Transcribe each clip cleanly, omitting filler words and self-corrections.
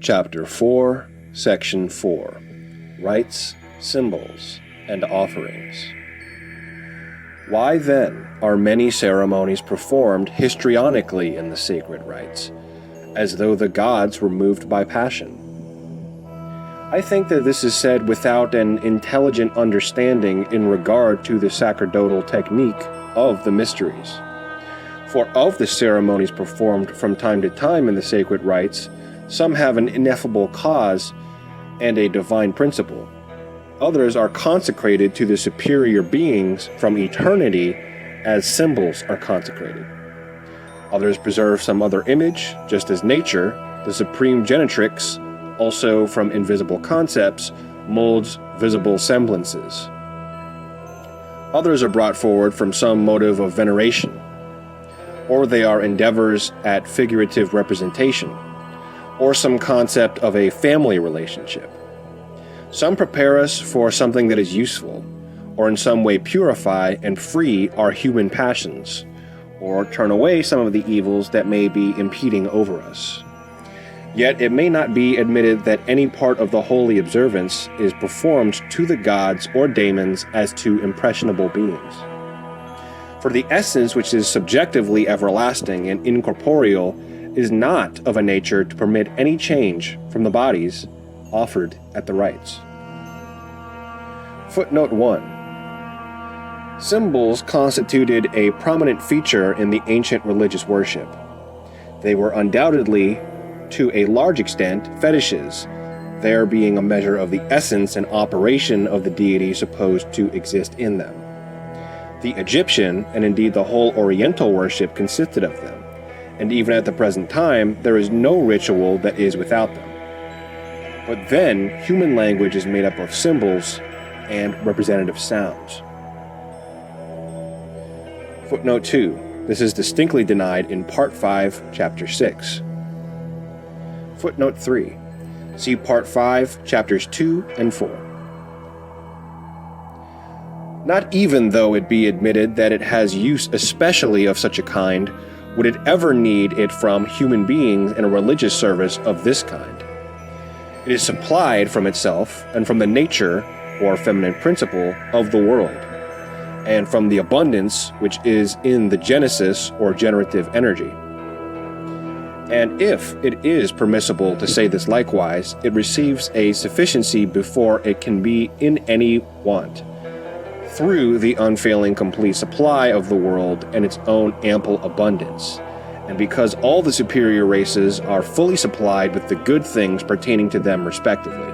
Chapter 4, Section 4, Rites, Symbols, and Offerings. Why, then, are many ceremonies performed histrionically in the sacred rites, as though the gods were moved by passion? I think that this is said without an intelligent understanding in regard to the sacerdotal technique of the Mysteries. For of the ceremonies performed from time to time in the sacred rites, some have an ineffable cause and a divine principle. Others are consecrated to the superior beings from eternity as symbols are consecrated. Others preserve some other image, just as nature, the supreme genitrix, also from invisible concepts, molds visible semblances. Others are brought forward from some motive of veneration, or they are endeavors at figurative representation, or some concept of a family relationship. Some prepare us for something that is useful, or in some way purify and free our human passions, or turn away some of the evils that may be impeding over us. Yet it may not be admitted that any part of the holy observance is performed to the gods or daemons as to impressionable beings. For the essence which is subjectively everlasting and incorporeal is not of a nature to permit any change from the bodies offered at the rites. Footnote 1. Symbols constituted a prominent feature in the ancient religious worship. They were undoubtedly, to a large extent, fetishes, there being a measure of the essence and operation of the deity supposed to exist in them. The Egyptian, and indeed the whole Oriental worship, consisted of them, and even at the present time, there is no ritual that is without them. But then, human language is made up of symbols and representative sounds. Footnote 2. This is distinctly denied in Part 5, Chapter 6. Footnote 3. See Part 5, Chapters 2 and 4. Not even though it be admitted that it has use especially of such a kind, would it ever need it from human beings in a religious service of this kind. It is supplied from itself and from the nature, or feminine principle, of the world, and from the abundance which is in the genesis, or generative energy. And if it is permissible to say this likewise, it receives a sufficiency before it can be in any want, through the unfailing complete supply of the world and its own ample abundance, and because all the superior races are fully supplied with the good things pertaining to them respectively.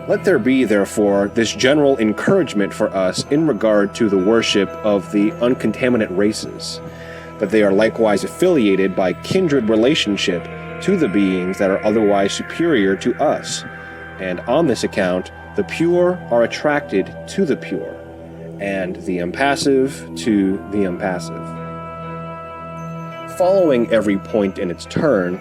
Let there be, therefore, this general encouragement for us in regard to the worship of the uncontaminate races, that they are likewise affiliated by kindred relationship to the beings that are otherwise superior to us, and on this account the pure are attracted to the pure, and the impassive to the impassive. Following every point in its turn,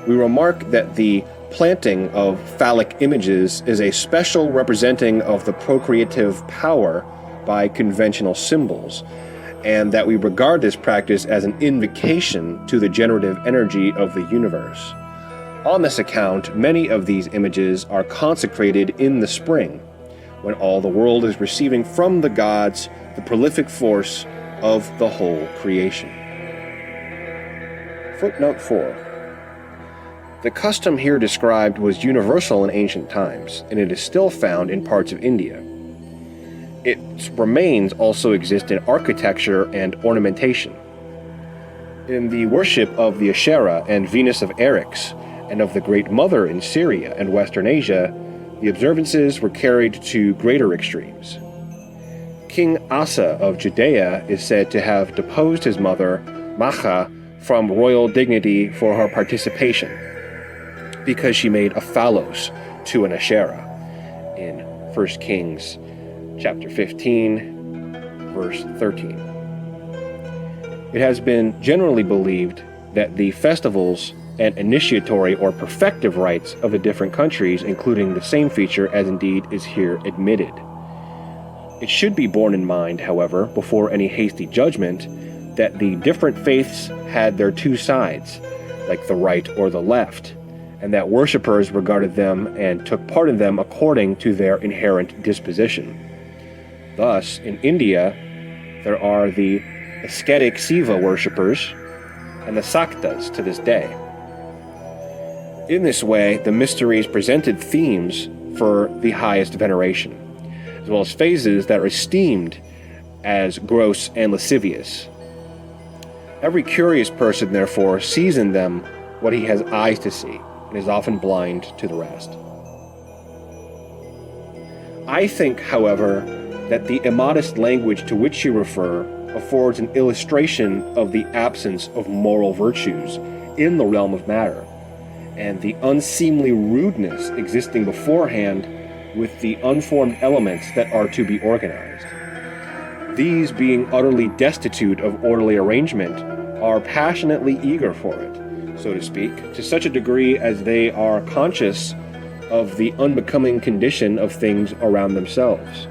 we remark that the planting of phallic images is a special representing of the procreative power by conventional symbols, and that we regard this practice as an invocation to the generative energy of the universe. On this account, many of these images are consecrated in the spring, when all the world is receiving from the gods the prolific force of the whole creation. Footnote 4. The custom here described was universal in ancient times, and it is still found in parts of India. Its remains also exist in architecture and ornamentation. In the worship of the Asherah and Venus of Eryx, and of the Great Mother in Syria and Western Asia, the observances were carried to greater extremes. King Asa of Judea is said to have deposed his mother, Macha, from royal dignity for her participation, because she made a phallos to an Asherah, in 1 Kings chapter 15, verse 13. It has been generally believed that the festivals and initiatory or perfective rites of the different countries, including the same feature as indeed is here admitted. It should be borne in mind, however, before any hasty judgment, that the different faiths had their two sides, like the right or the left, and that worshippers regarded them and took part in them according to their inherent disposition. Thus, in India, there are the ascetic Siva worshippers and the Saktas to this day. In this way, the Mysteries presented themes for the highest veneration, as well as phases that are esteemed as gross and lascivious. Every curious person, therefore, sees in them what he has eyes to see, and is often blind to the rest. I think, however, that the immodest language to which you refer affords an illustration of the absence of moral virtues in the realm of matter, and the unseemly rudeness existing beforehand with the unformed elements that are to be organized. These, being utterly destitute of orderly arrangement, are passionately eager for it, so to speak, to such a degree as they are conscious of the unbecoming condition of things around themselves.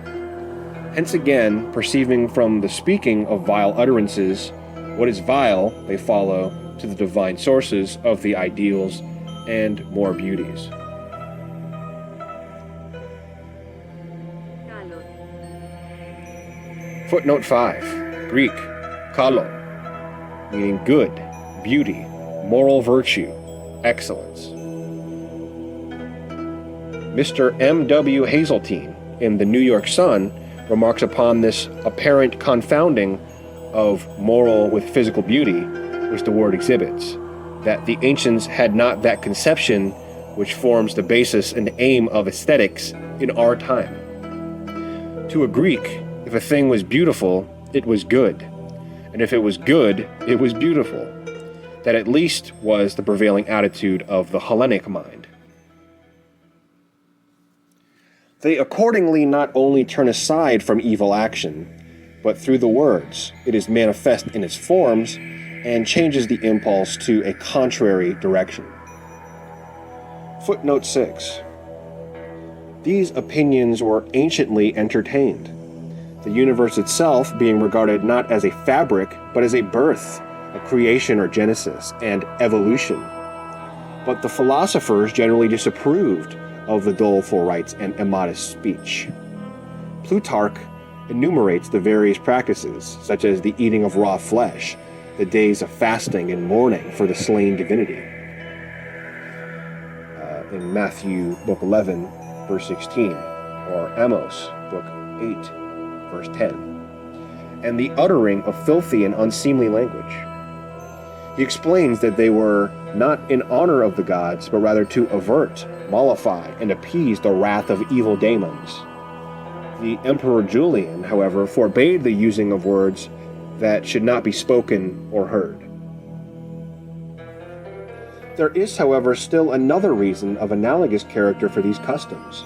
Hence again, perceiving from the speaking of vile utterances what is vile, they follow to the divine sources of the ideals and more beauties. Footnote 5. Greek, kalo, meaning good, beauty, moral virtue, excellence. Mr. M.W. Hazeltine, in the New York Sun, remarks upon this apparent confounding of moral with physical beauty, which the word exhibits, that the ancients had not that conception which forms the basis and aim of aesthetics in our time. To a Greek, if a thing was beautiful, it was good, and if it was good, it was beautiful. That at least was the prevailing attitude of the Hellenic mind. They accordingly not only turn aside from evil action, but through the words, it is manifest in its forms, and changes the impulse to a contrary direction. Footnote 6. These opinions were anciently entertained, the universe itself being regarded not as a fabric, but as a birth, a creation or genesis, and evolution. But the philosophers generally disapproved of the doleful rites and immodest speech. Plutarch enumerates the various practices, such as the eating of raw flesh, the days of fasting and mourning for the slain divinity. In Matthew, book 11, verse 16, or Amos, book 8, verse 10, and the uttering of filthy and unseemly language. He explains that they were not in honor of the gods, but rather to avert, mollify, and appease the wrath of evil daemons. The Emperor Julian, however, forbade the using of words that should not be spoken or heard. There is, however, still another reason of analogous character for these customs.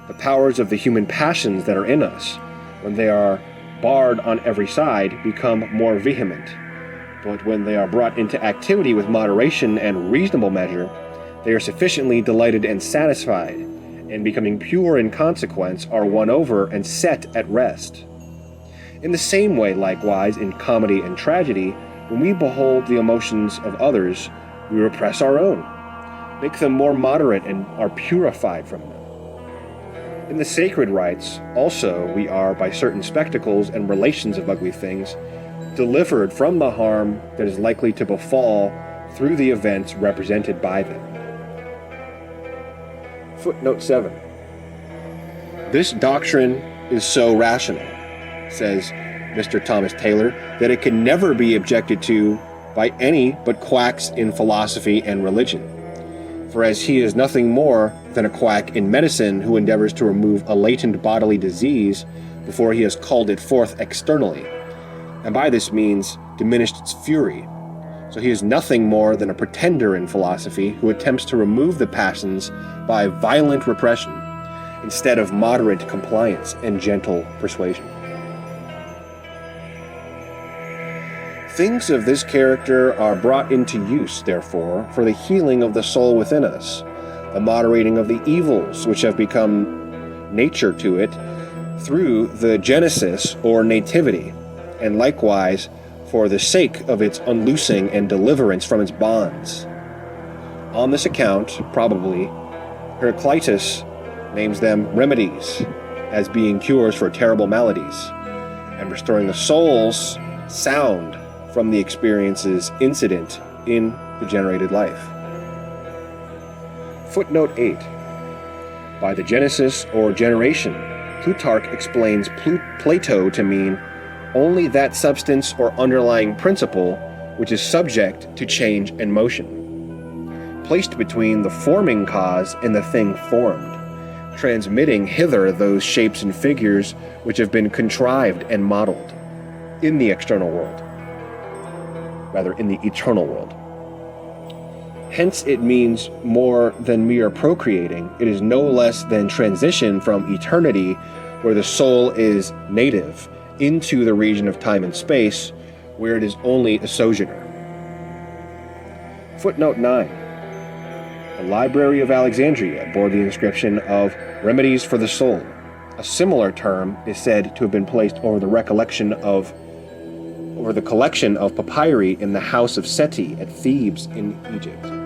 The powers of the human passions that are in us, when they are barred on every side, become more vehement. But when they are brought into activity with moderation and reasonable measure, they are sufficiently delighted and satisfied, and becoming pure in consequence, are won over and set at rest. In the same way, likewise, in comedy and tragedy, when we behold the emotions of others, we repress our own, make them more moderate, and are purified from them. In the sacred rites, also, we are, by certain spectacles and relations of ugly things, delivered from the harm that is likely to befall through the events represented by them. Footnote 7. This doctrine is so rational, says Mr. Thomas Taylor, that it can never be objected to by any but quacks in philosophy and religion. For as he is nothing more than a quack in medicine who endeavors to remove a latent bodily disease before he has called it forth externally, and by this means diminished its fury. So he is nothing more than a pretender in philosophy who attempts to remove the passions by violent repression, instead of moderate compliance and gentle persuasion. Things of this character are brought into use, therefore, for the healing of the soul within us, the moderating of the evils which have become nature to it through the genesis or nativity, and likewise for the sake of its unloosing and deliverance from its bonds. On this account, probably, Heraclitus names them remedies, as being cures for terrible maladies, and restoring the soul's sound from the experiences incident in the generated life. Footnote 8. By the genesis or generation, Plutarch explains Plato to mean only that substance or underlying principle which is subject to change and motion, placed between the forming cause and the thing formed, transmitting hither those shapes and figures which have been contrived and modeled in the external world, rather in the eternal world. Hence it means more than mere procreating. It is no less than transition from eternity, where the soul is native, into the region of time and space, where it is only a sojourner. Footnote 9. The Library of Alexandria bore the inscription of Remedies for the Soul. A similar term is said to have been placed over the collection of papyri in the house of Seti at Thebes in Egypt.